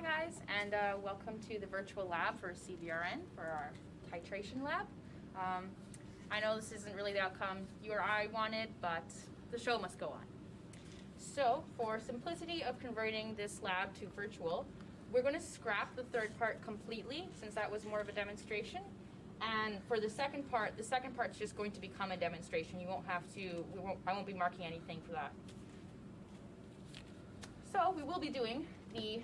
Hi guys, and welcome to the virtual lab for CBRN for our titration lab. I know this isn't really the outcome you or I wanted, but the show must go on. So for simplicity of converting this lab to virtual, we're going to scrap the third part completely since that was more of a demonstration. And for the second part's just going to become a demonstration. You won't have to, I won't be marking anything for that. So we will be doing the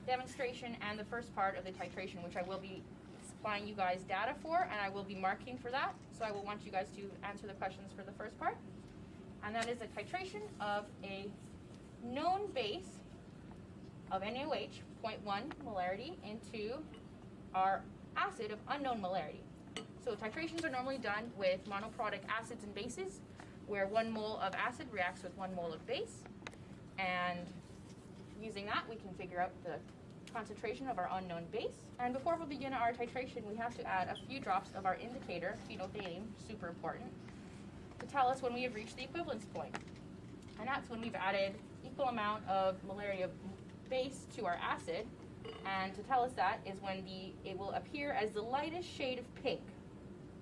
demonstration and the first part of the titration, which I will be supplying you guys data for, and I will be marking for that. So I will want you guys to answer the questions for the first part. And that is a titration of a known base of NaOH, 0.1 molarity, into our acid of unknown molarity. So titrations are normally done with monoprotic acids and bases, where 1 mole of acid reacts with 1 mole of base. And using that, we can figure out the concentration of our unknown base. And before we begin our titration, we have to add a few drops of our indicator, phenolphthalein, super important, to tell us when we have reached the equivalence point. And that's when we've added equal amount of molarity of base to our acid. And to tell us that is when it will appear as the lightest shade of pink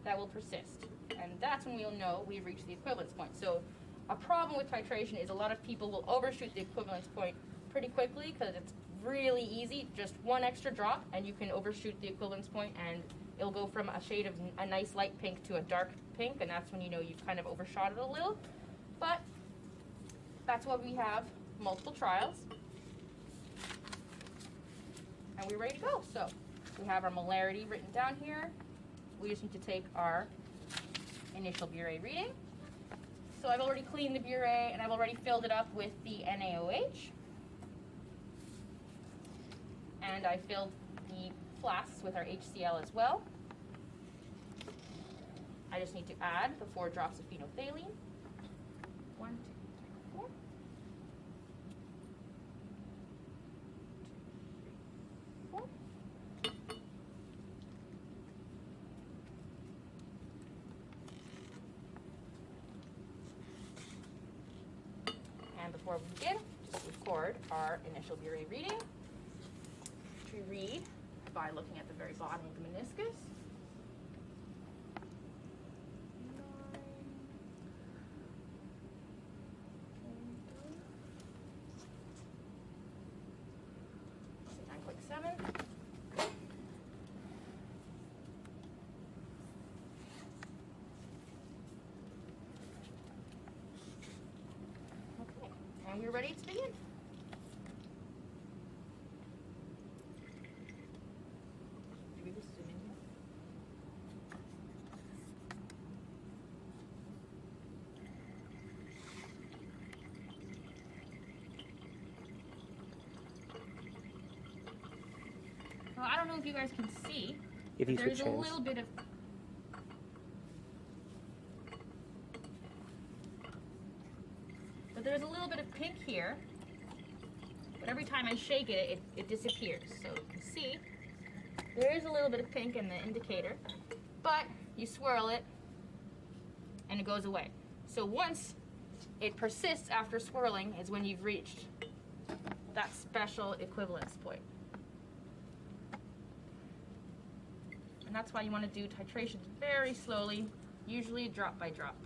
that will persist. And that's when we'll know we've reached the equivalence point. So a problem with titration is a lot of people will overshoot the equivalence point pretty quickly because it's really easy. Just one extra drop and you can overshoot the equivalence point, and it'll go from a shade of a nice light pink to a dark pink, and that's when you know you've kind of overshot it a little. But that's why we have multiple trials. And we're ready to go. So we have our molarity written down here. We just need to take our initial Bure reading. So I've already cleaned the Bure and I've already filled it up with the NaOH. And I filled the flasks with our HCl as well. I just need to add the 4 drops of phenolphthalein. 1, 2, 3, 4. 2, 3, 4. And before we begin, just record our initial Bure reading, which we read by looking at the very bottom of the meniscus. 9.7. Okay, and we're ready to begin. Should we just zoom in here? Well, I don't know if you guys can see, If you there's switch a hands. little bit of pink here, but every time I shake it, it disappears. So you can see there is a little bit of pink in the indicator, but you swirl it and it goes away. So once it persists after swirling is when you've reached that special equivalence point. And that's why you want to do titrations very slowly, usually drop by drop.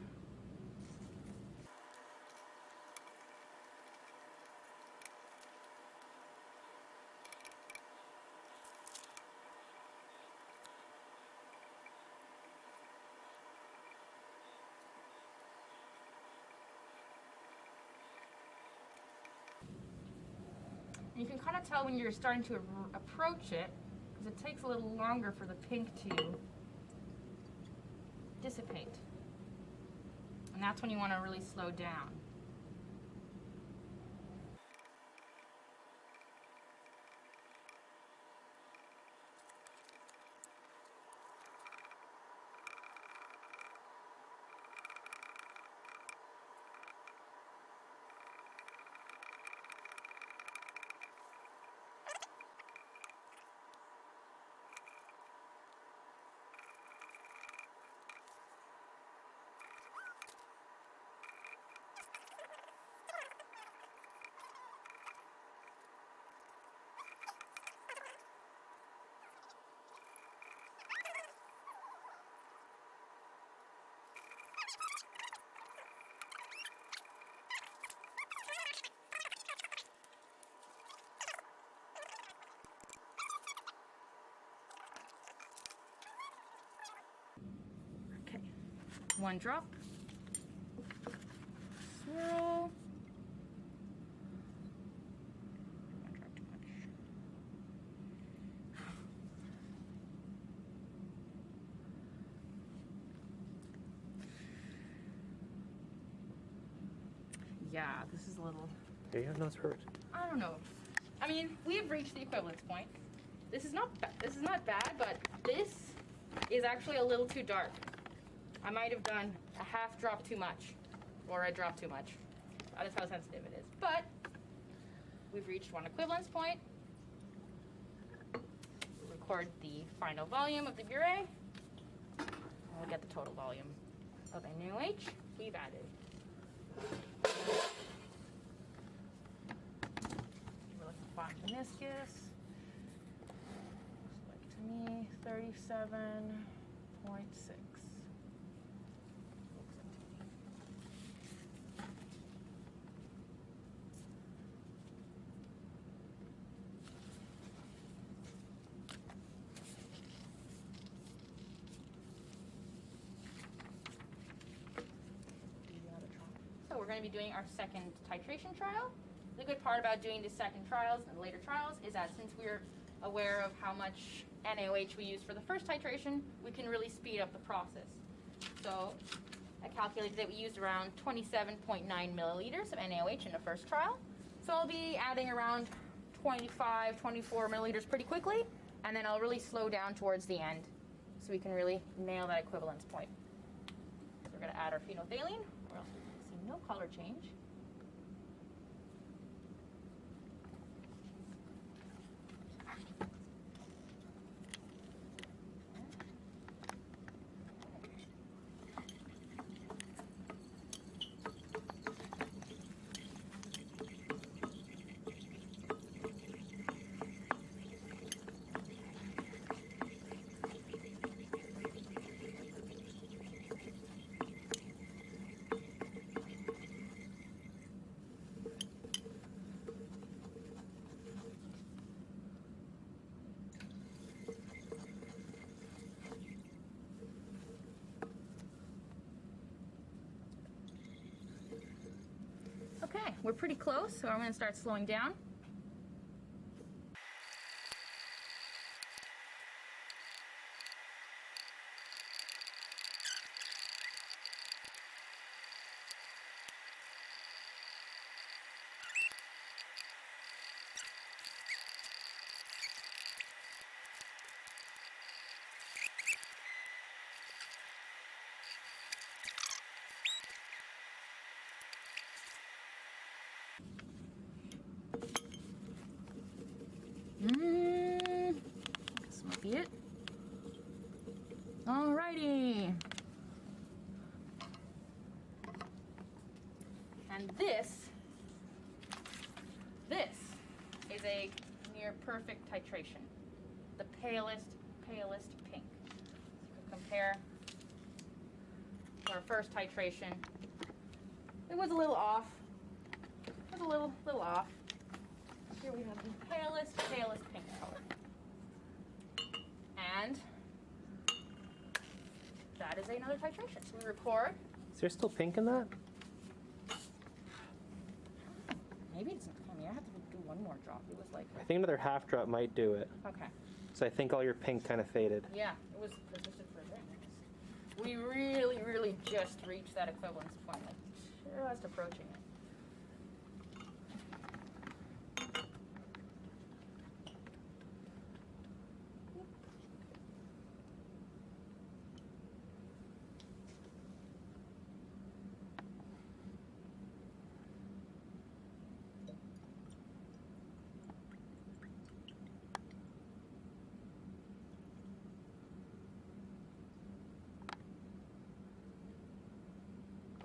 And you can kind of tell when you're starting to approach it, because it takes a little longer for the pink to dissipate. And that's when you want to really slow down. 1 drop. Swirl. 1 drop too much. Yeah, this is a little... Yeah, no, it's perfect. I don't know. I mean, we've reached the equivalence point. This is not bad, but this is actually a little too dark. I might have done a half drop too much, or a drop too much. That is how sensitive it is. But we've reached one equivalence point. We'll record the final volume of the Bure. We'll get the total volume of NaOH we've added. We're looking at bottom meniscus. Looks like to me 37.6. So we're going to be doing our second titration trial. The good part about doing the second trials and the later trials is that since we're aware of how much NaOH we use for the first titration, we can really speed up the process. So I calculated that we used around 27.9 milliliters of NaOH in the first trial. So I'll be adding around 25, 24 milliliters pretty quickly, and then I'll really slow down towards the end so we can really nail that equivalence point. So we're going to add our phenolphthalein, or else we can see no color change. Okay, we're pretty close, so I'm going to start slowing down. This might be it. Alrighty. And this is a near perfect titration. The palest pink. So compare to our first titration. It was a little off. It was a little off. Here we have the palest pink color. And that is another titration. So we record. Is there still pink in that? Maybe it's not coming. I have to do one more drop. It was like... I think another half drop might do it. Okay. So I think all your pink kind of faded. Yeah, it was persisted for a bit. We really just reached that equivalence point. Like, just approaching it.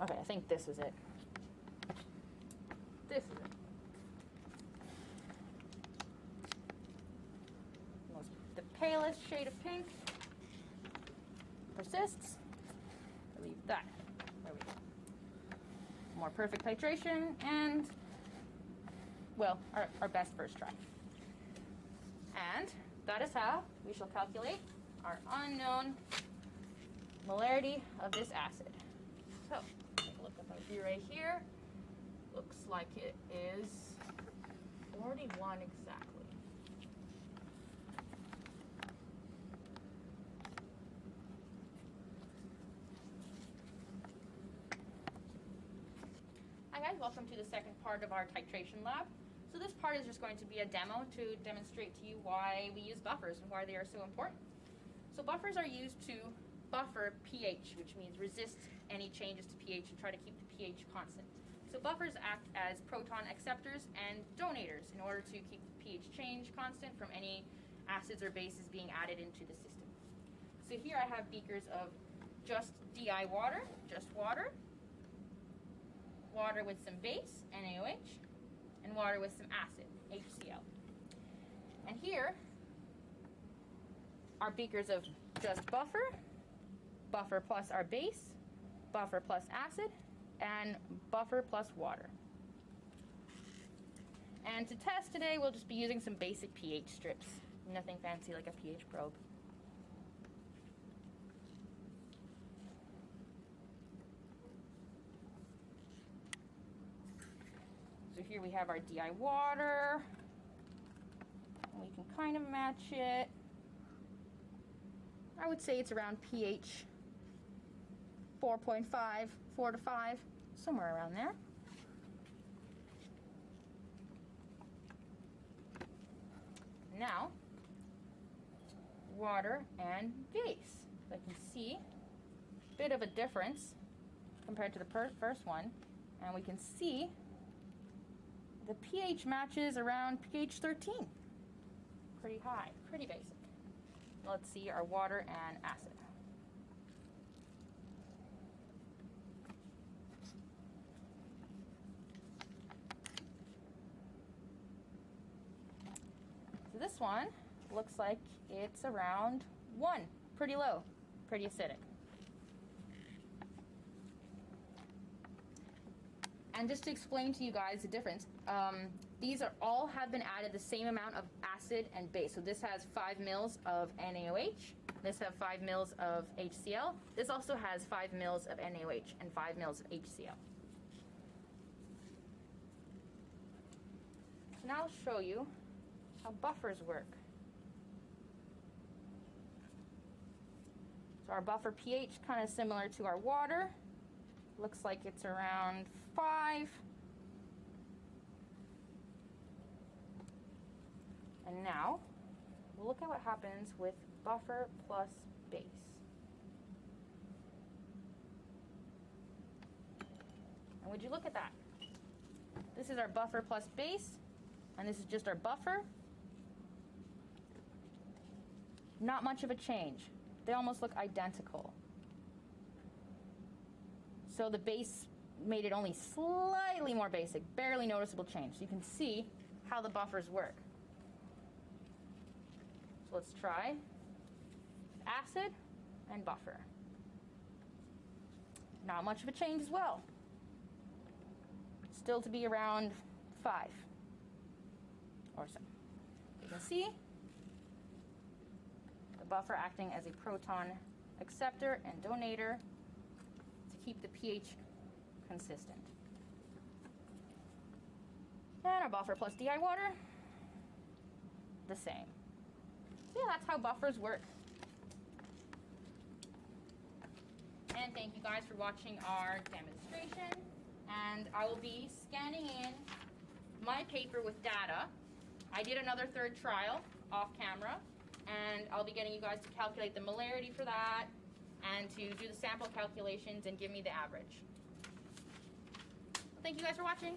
Okay, I think this is it. This is it. The palest shade of pink persists. I leave that. There we go. More perfect titration and, well, our best first try. And that is how we shall calculate our unknown molarity of this acid. See right here, looks like it is 41 exactly. Hi guys, welcome to the second part of our titration lab. So this part is just going to be a demo to demonstrate to you why we use buffers and why they are so important. So buffers are used to buffer pH, which means resist any changes to pH and try to keep the pH constant. So buffers act as proton acceptors and donators in order to keep the pH change constant from any acids or bases being added into the system. So here I have beakers of just DI water, just water, water with some base, NaOH, and water with some acid, HCl. And here are beakers of just buffer, buffer plus our base, buffer plus acid, and buffer plus water. And to test today, we'll just be using some basic pH strips. Nothing fancy like a pH probe. So here we have our DI water. And we can kind of match it. I would say it's around pH 4.5, 4 to 5, somewhere around there. Now, water and base. So I can see a bit of a difference compared to the first one, and we can see the pH matches around pH 13. Pretty high, pretty basic. Let's see our water and acid. So this one looks like it's around 1, pretty low, pretty acidic. And just to explain to you guys the difference, these are all have been added the same amount of acid and base. So this has 5 mils of NaOH. This has 5 mils of HCl. This also has 5 mils of NaOH and 5 mils of HCl. So now I'll show you how buffers work. So our buffer pH kind of similar to our water. Looks like it's around 5. And now, we'll look at what happens with buffer plus base. And would you look at that? This is our buffer plus base, and this is just our buffer. Not much of a change. They almost look identical. So the base made it only slightly more basic, barely noticeable change. So you can see how the buffers work. So let's try acid and buffer. Not much of a change as well. Still to be around 5 or so. You can see the buffer acting as a proton acceptor and donator to keep the pH consistent. And our buffer plus DI water, the same. So yeah, that's how buffers work. And thank you guys for watching our demonstration. And I will be scanning in my paper with data. I did another third trial off camera, and I'll be getting you guys to calculate the molarity for that and to do the sample calculations and give me the average. Thank you guys for watching.